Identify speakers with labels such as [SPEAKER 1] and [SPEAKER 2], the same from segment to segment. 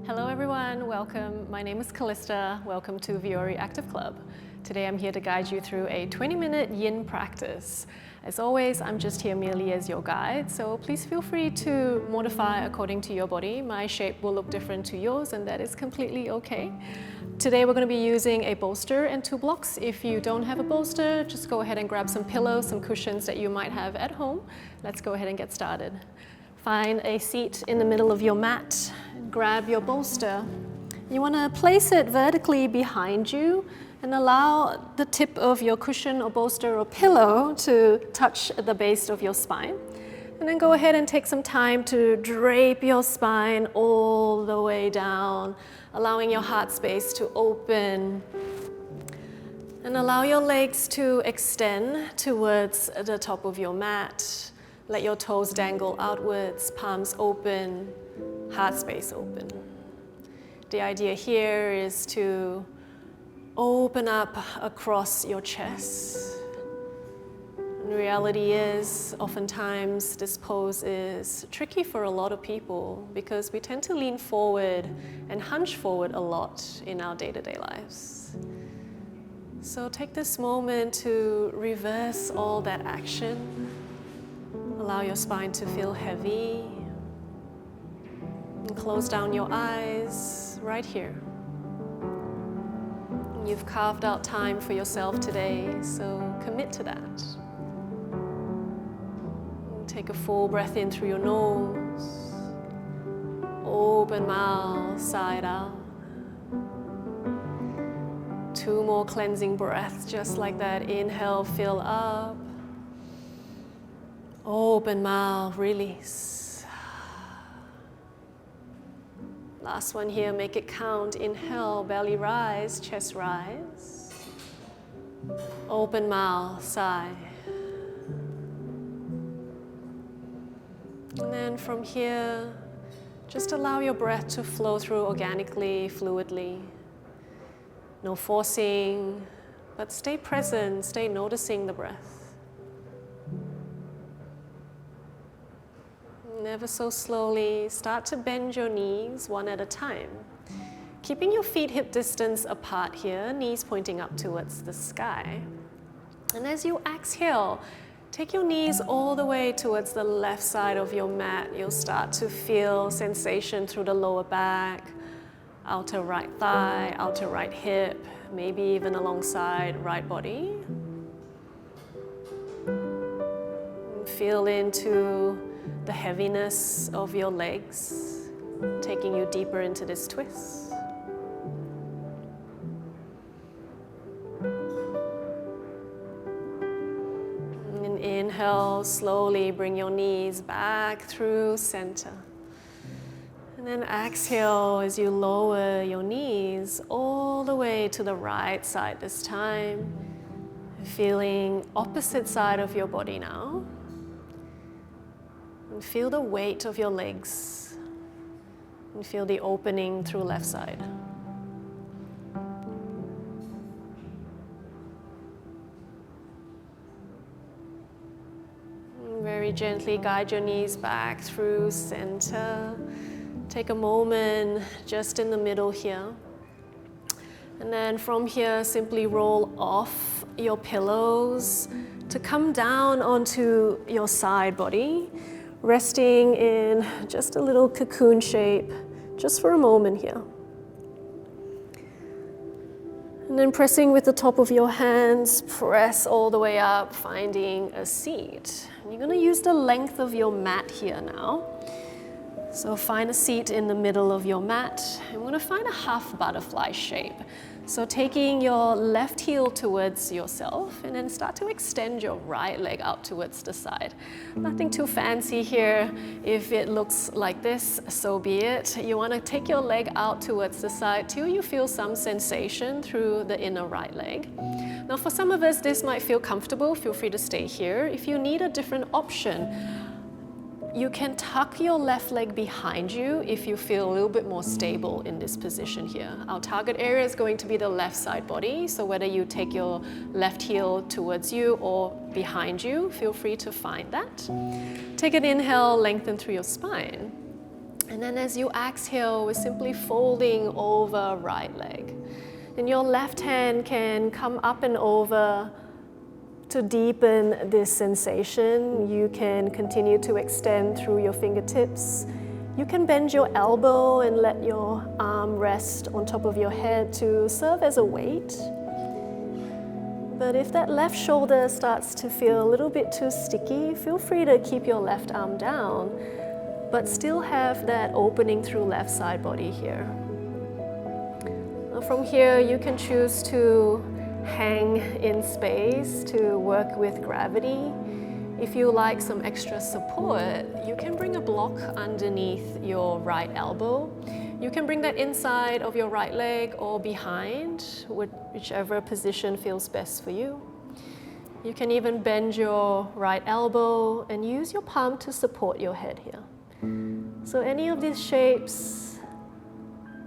[SPEAKER 1] Hello everyone, welcome. My name is Kalista. Welcome to Viore Active Club. Today I'm here to guide you through a 20-minute yin practice. As always, I'm just here merely as your guide, so please feel free to modify according to your body. My shape will look different to yours, and that is completely okay. Today we're going to be using a bolster and 2 blocks. If you don't have a bolster, just go ahead and grab some pillows, some cushions that you might have at home. Let's go ahead and get started. Find a seat in the middle of your mat. Grab your bolster. You want to place it vertically behind you and allow the tip of your cushion or bolster or pillow to touch the base of your spine. And then go ahead and take some time to drape your spine all the way down, allowing your heart space to open. And allow your legs to extend towards the top of your mat. Let your toes dangle outwards, palms open, heart space open. The idea here is to open up across your chest. And the reality is, oftentimes this pose is tricky for a lot of people because we tend to lean forward and hunch forward a lot in our day-to-day lives. So take this moment to reverse all that action. Allow your spine to feel heavy. And close down your eyes right here. You've carved out time for yourself today, so commit to that. Take a full breath in through your nose. Open mouth, side out. 2 more cleansing breaths, just like that. Inhale, fill up. Open mouth, release. Last one here, make it count. Inhale, belly rise, chest rise. Open mouth, sigh. And then from here, just allow your breath to flow through organically, fluidly. No forcing, but stay present, stay noticing the breath. Never so slowly, start to bend your knees one at a time. Keeping your feet hip distance apart here, knees pointing up towards the sky. And as you exhale, take your knees all the way towards the left side of your mat. You'll start to feel sensation through the lower back, outer right thigh, outer right hip, maybe even alongside right body. Feel into the heaviness of your legs, taking you deeper into this twist. And inhale, slowly bring your knees back through center. And then exhale as you lower your knees all the way to the right side this time. Feeling opposite side of your body now. And feel the weight of your legs. And feel the opening through left side. And very gently guide your knees back through center. Take a moment just in the middle here. And then from here, simply roll off your pillows to come down onto your side body. Resting in just a little cocoon shape, just for a moment here. And then pressing with the top of your hands, press all the way up, finding a seat. And you're going to use the length of your mat here now. So find a seat in the middle of your mat. And we're going to find a half butterfly shape. So taking your left heel towards yourself and then start to extend your right leg out towards the side. Nothing too fancy here. If it looks like this, so be it. You want to take your leg out towards the side till you feel some sensation through the inner right leg. Now for some of us, this might feel comfortable. Feel free to stay here. If you need a different option, you can tuck your left leg behind you if you feel a little bit more stable in this position here. Our target area is going to be the left side body, so whether you take your left heel towards you or behind you, feel free to find that. Take an inhale, lengthen through your spine. And then as you exhale, we're simply folding over right leg. And your left hand can come up and over to deepen this sensation. You can continue to extend through your fingertips. You can bend your elbow and let your arm rest on top of your head to serve as a weight. But if that left shoulder starts to feel a little bit too sticky, feel free to keep your left arm down, but still have that opening through left side body here. Now from here, you can choose to hang in space to work with gravity. If you like some extra support, you can bring a block underneath your right elbow. You can bring that inside of your right leg or behind, whichever position feels best for you. You can even bend your right elbow and use your palm to support your head here. So any of these shapes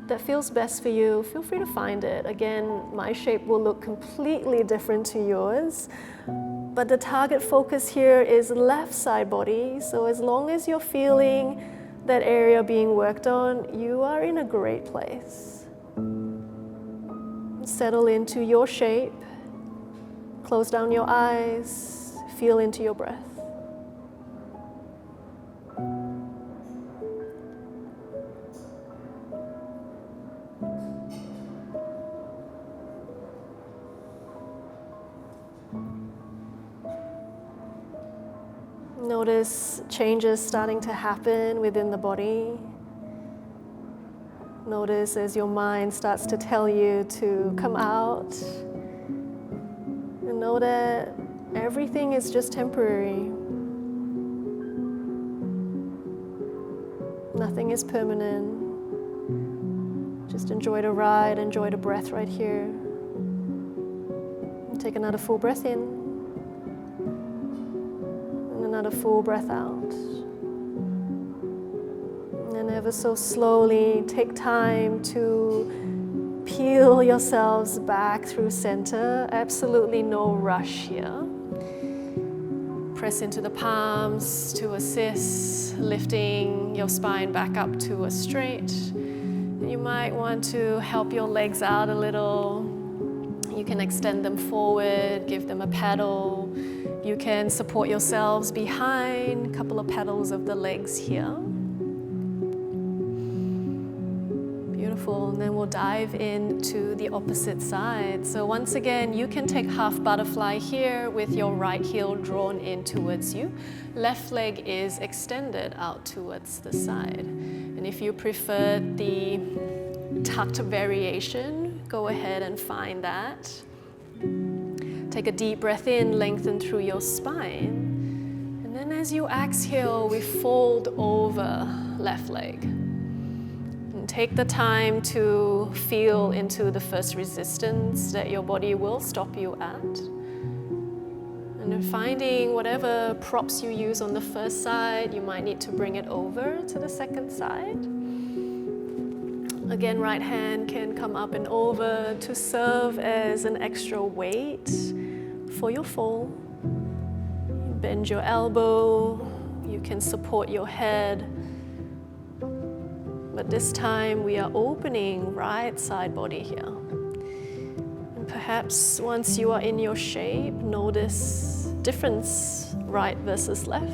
[SPEAKER 1] that feels best for you, feel free to find it. Again, my shape will look completely different to yours, but the target focus here is left side body. So as long as you're feeling that area being worked on, you are in a great place. Settle into your shape, close down your eyes, feel into your breath. Notice changes starting to happen within the body. Notice as your mind starts to tell you to come out. And know that everything is just temporary. Nothing is permanent. Just enjoy the ride, enjoy the breath right here. And take another full breath in. Another full breath out. And ever so slowly take time to peel yourselves back through center. Absolutely no rush here. Press into the palms to assist, lifting your spine back up to a straight. You might want to help your legs out a little. You can extend them forward, give them a pedal. You can support yourselves behind, a couple of pedals of the legs here. Beautiful, and then we'll dive into the opposite side. So once again, you can take half butterfly here with your right heel drawn in towards you. Left leg is extended out towards the side. And if you prefer the tucked variation, go ahead and find that. Take a deep breath in, lengthen through your spine. And then as you exhale, we fold over left leg. And take the time to feel into the first resistance that your body will stop you at. And then finding whatever props you use on the first side, you might need to bring it over to the second side. Again, right hand can come up and over to serve as an extra weight for your fall. Bend your elbow, you can support your head. But this time we are opening right side body here. And perhaps once you are in your shape, notice difference right versus left.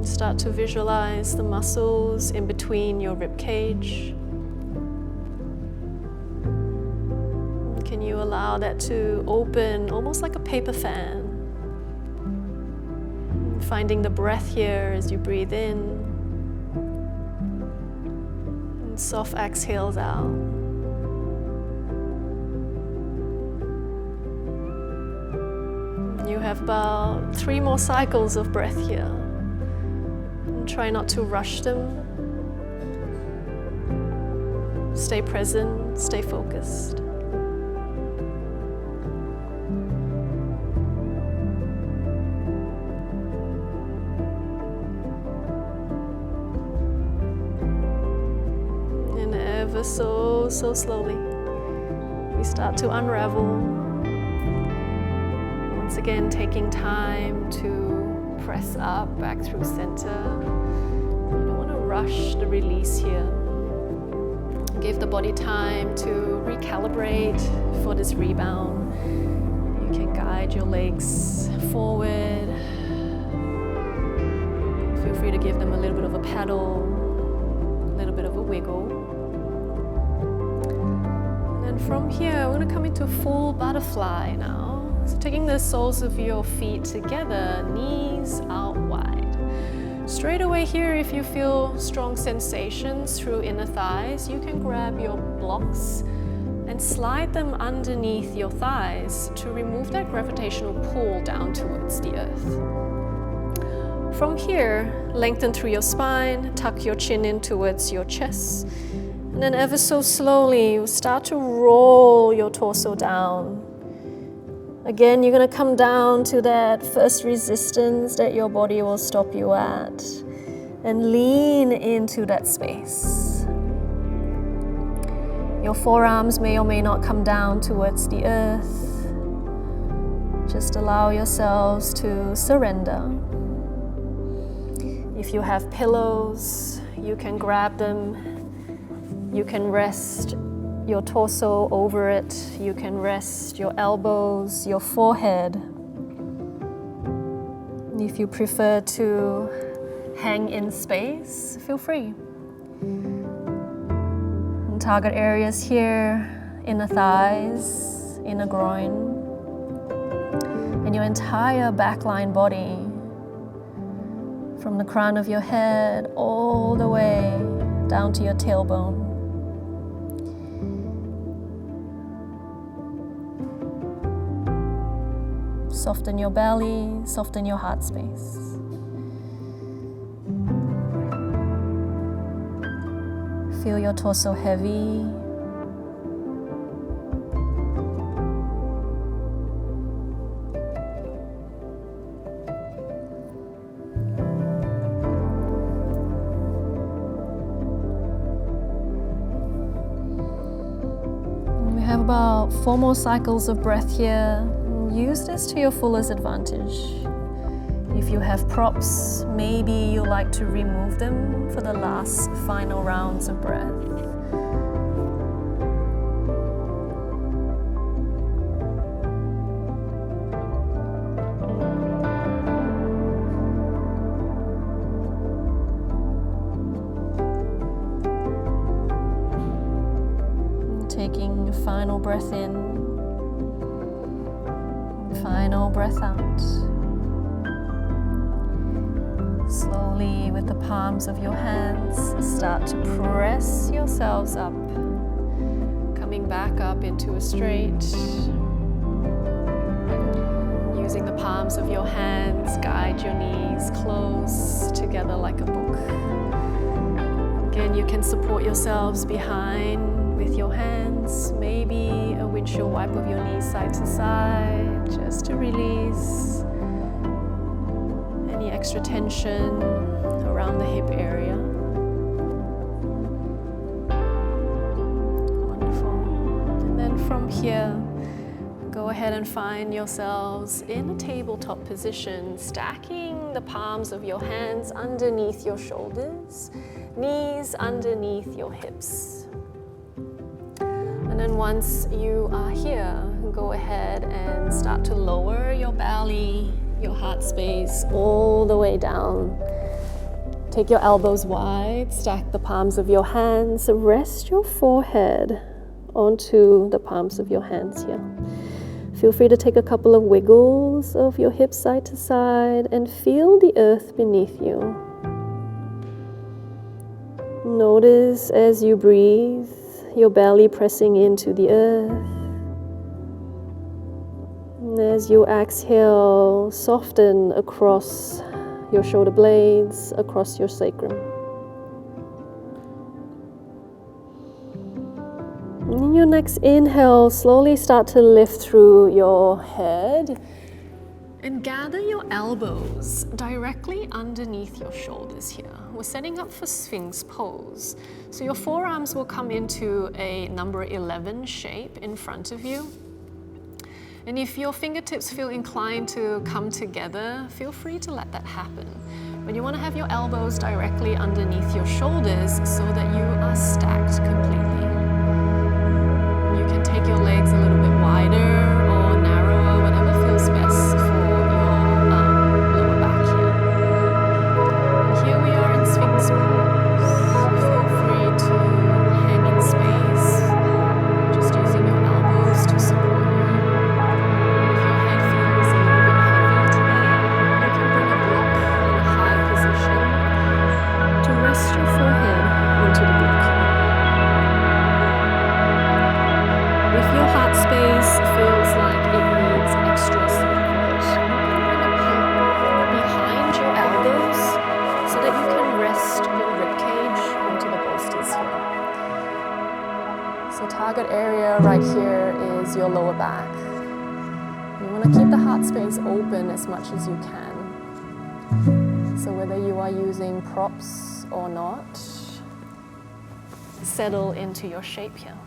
[SPEAKER 1] Start to visualize the muscles in between your rib cage. Can you allow that to open almost like a paper fan? Finding the breath here as you breathe in. And soft exhales out. You have about 3 more cycles of breath here. Try not to rush them. Stay present, stay focused. And ever so slowly, we start to unravel. Once again, taking time to press up, back through center. You don't want to rush the release here. Give the body time to recalibrate for this rebound. You can guide your legs forward. Feel free to give them a little bit of a pedal, a little bit of a wiggle. And from here, we're going to come into a full butterfly now. So taking the soles of your feet together, knees out wide. Straight away here, if you feel strong sensations through inner thighs, you can grab your blocks and slide them underneath your thighs to remove that gravitational pull down towards the earth. From here, lengthen through your spine, tuck your chin in towards your chest, and then ever so slowly, you start to roll your torso down. Again, you're going to come down to that first resistance that your body will stop you at, and lean into that space. Your forearms may or may not come down towards the earth. Just allow yourselves to surrender. If you have pillows, you can grab them. You can rest your torso over it. You can rest your elbows, your forehead. If you prefer to hang in space, feel free. And target areas here, inner thighs, inner groin, and your entire backline body, from the crown of your head all the way down to your tailbone. Soften your belly, soften your heart space. Feel your torso heavy. We have about 4 more cycles of breath here. Use this to your fullest advantage. If you have props, maybe you like to remove them for the last final rounds of breath. Taking a final breath in. Final breath out. Slowly, with the palms of your hands, start to press yourselves up. Coming back up into a straight. Using the palms of your hands, guide your knees close together like a book. Again, you can support yourselves behind with your hands, maybe a windshield wipe of your knees side to side, just to release any extra tension around the hip area. Wonderful. And then from here, go ahead and find yourselves in a tabletop position, stacking the palms of your hands underneath your shoulders, knees underneath your hips. And then once you are here, go ahead and start to lower your belly, your heart space all the way down. Take your elbows wide, stack the palms of your hands, rest your forehead onto the palms of your hands here. Feel free to take a couple of wiggles of your hips side to side and feel the earth beneath you. Notice as you breathe, your belly pressing into the earth. And as you exhale, soften across your shoulder blades, across your sacrum. And in your next inhale, slowly start to lift through your head. And gather your elbows directly underneath your shoulders here. We're setting up for Sphinx pose. So your forearms will come into a number 11 shape in front of you. And if your fingertips feel inclined to come together, feel free to let that happen. But you want to have your elbows directly underneath your shoulders so that you are stacked completely. You can take your legs a little bit wider or narrower, whatever feels best for your lower back here. And here we are in Sphinx pose. Feel free to hang in space, just using your elbows to support you. If your head feels a little bit heavy today, you can bring a block in a high position to rest your forehead onto the block. If your heart space feels like it needs extra support, you can bring a pillow behind your elbows so that you can rest your ribcage onto the bolsters here. So target area right here is your lower back. You want to keep the heart space open as much as you can. So whether you are using props or not, settle into your shape here.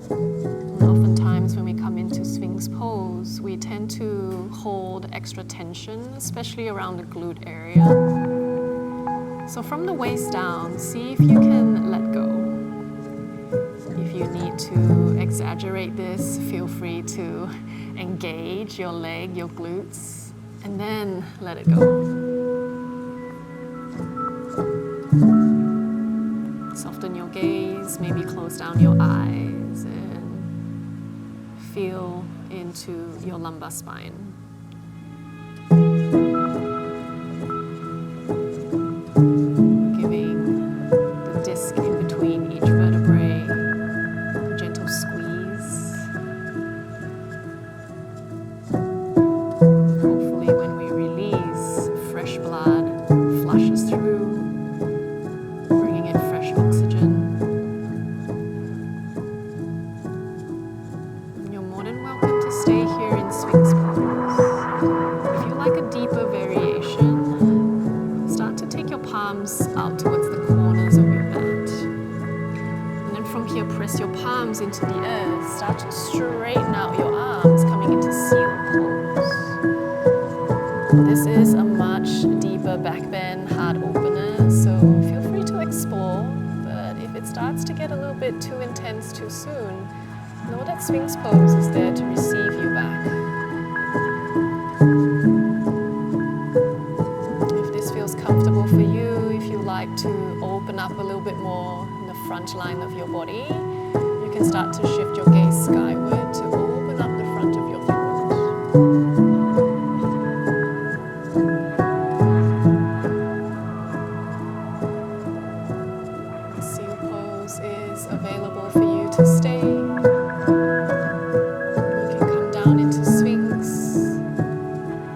[SPEAKER 1] And oftentimes when we come into Sphinx pose, we tend to hold extra tension, especially around the glute area. So from the waist down, see if you can let go. If you need to exaggerate this, feel free to engage your leg, your glutes, and then let it go. Soften your gaze, maybe close down your eyes and feel into your lumbar spine. Giving the disc in between each vertebrae a gentle squeeze. Hopefully when we release, fresh blood flushes through, bringing in fresh oxygen. You're more than welcome to stay here in Sphinx pose. If you like a deeper variation, start to take your palms out towards the corners of your mat. And then from here, press your palms into the earth. Start to straighten out your arms, coming into seal pose. This is a much deeper back bend, heart opener, so feel free to explore, but if it starts to get a little bit too intense too soon, know that Sphinx pose is there to receive you back. If this feels comfortable for you, if you like to open up a little bit more in the front line of your body, you can start to shift your gaze skyward to open up the front of your throat. Available for you to stay. You can come down into Sphinx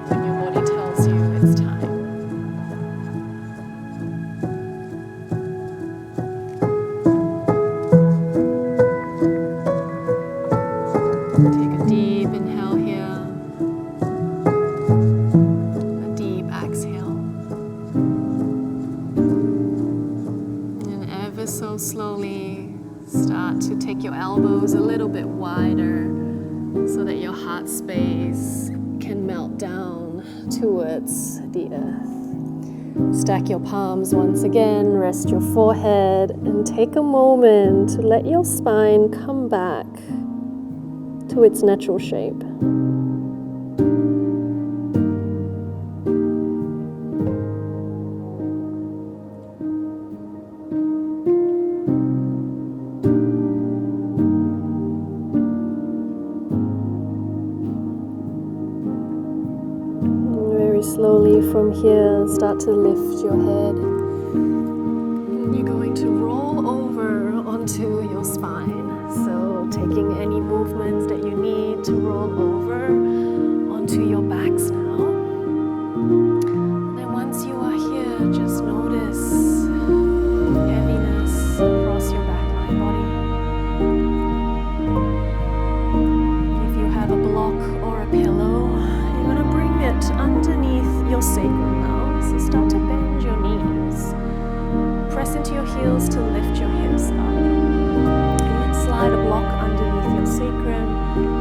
[SPEAKER 1] when your body tells you it's time. Take a deep inhale here, a deep exhale, and ever so slowly start to take your elbows a little bit wider so that your heart space can melt down towards the earth. Stack your palms once again, rest your forehead, and take a moment to let your spine come back to its natural shape. Slowly from here, start to lift your head. And you're going to roll over onto your spine. So taking any movements that you need to roll over onto your backs now. And then once you are here, just notice heaviness across your back line body. feels to lift your hips up. You can slide a block underneath your sacrum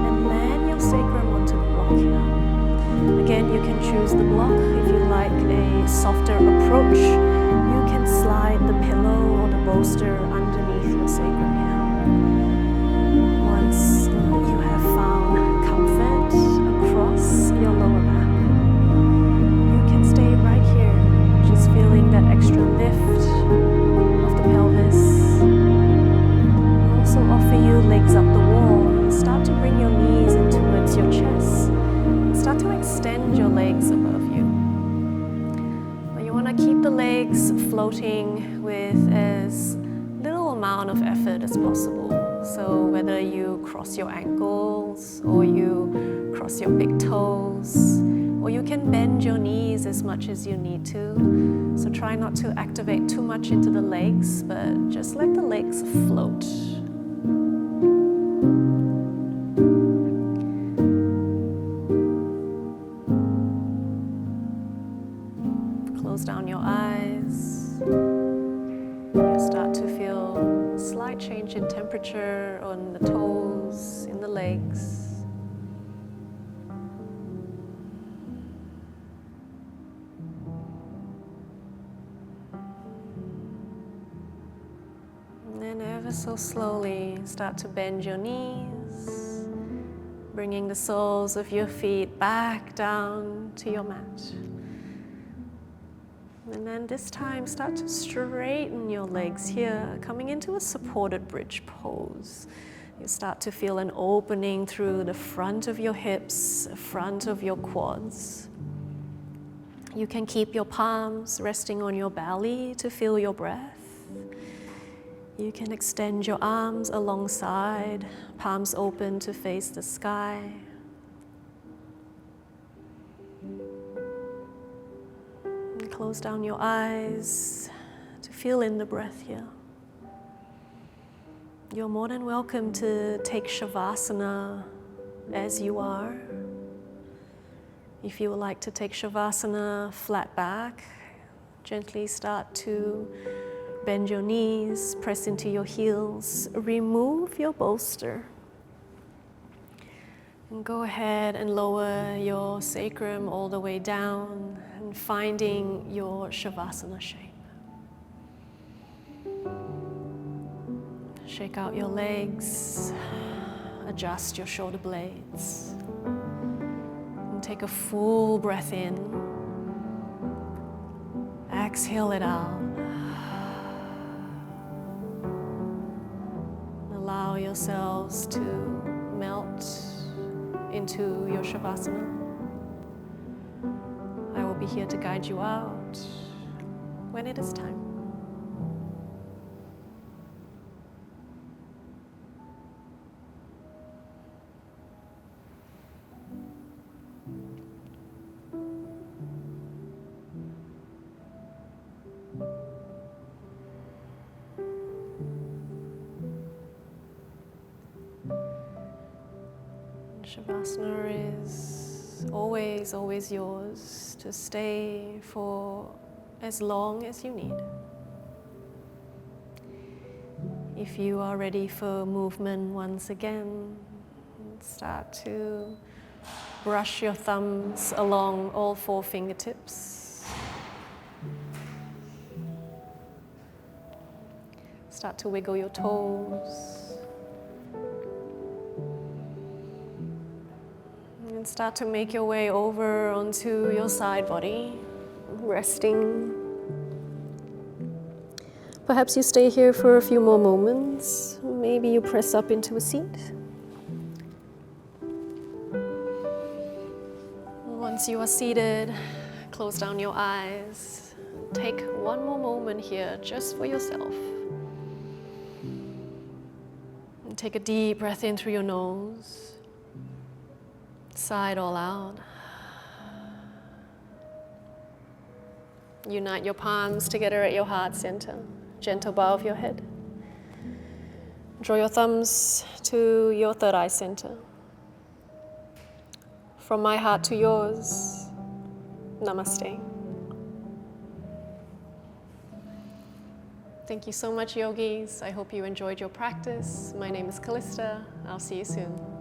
[SPEAKER 1] and land your sacrum onto the block here. Again, you can choose the block if you like a softer approach. You can slide the pillow or the bolster underneath your sacrum here. Once you have found comfort across your lower back, you can stay right here, just feeling that extra lift of the pelvis. Also offer you legs up the wall. You start to bring your knees in towards your chest. Start to extend your legs above you. But you want to keep the legs floating with as little amount of effort as possible. So whether you cross your ankles or you cross your big toes, or you can bend your knees as much as you need to. So try not to activate too much into the legs, but just let the legs float. Close down your eyes. You start to feel a slight change in temperature on the toes, in the legs. And then ever so slowly start to bend your knees, bringing the soles of your feet back down to your mat. And then this time start to straighten your legs here, coming into a supported bridge pose. You start to feel an opening through the front of your hips, front of your quads. You can keep your palms resting on your belly to feel your breath. You can extend your arms alongside, palms open to face the sky. And close down your eyes to feel in the breath here. You're more than welcome to take Savasana as you are. If you would like to take Savasana flat back, gently start to bend your knees, press into your heels, remove your bolster. And go ahead and lower your sacrum all the way down and finding your Savasana shape. Shake out your legs, adjust your shoulder blades, and take a full breath in. Exhale it out. Allow yourselves to melt into your Savasana. I will be here to guide you out when it is time. Savasana is always yours to stay for as long as you need. If you are ready for movement once again, start to brush your thumbs along all four fingertips. Start to wiggle your toes. And start to make your way over onto your side body, resting. Perhaps you stay here for a few more moments. Maybe you press up into a seat. Once you are seated, close down your eyes. Take one more moment here just for yourself. And take a deep breath in through your nose. Sigh it all out. Unite your palms together at your heart center. Gentle bow of your head. Draw your thumbs to your third eye center. From my heart to yours, namaste. Thank you so much, yogis. I hope you enjoyed your practice. My name is Kalista. I'll see you soon.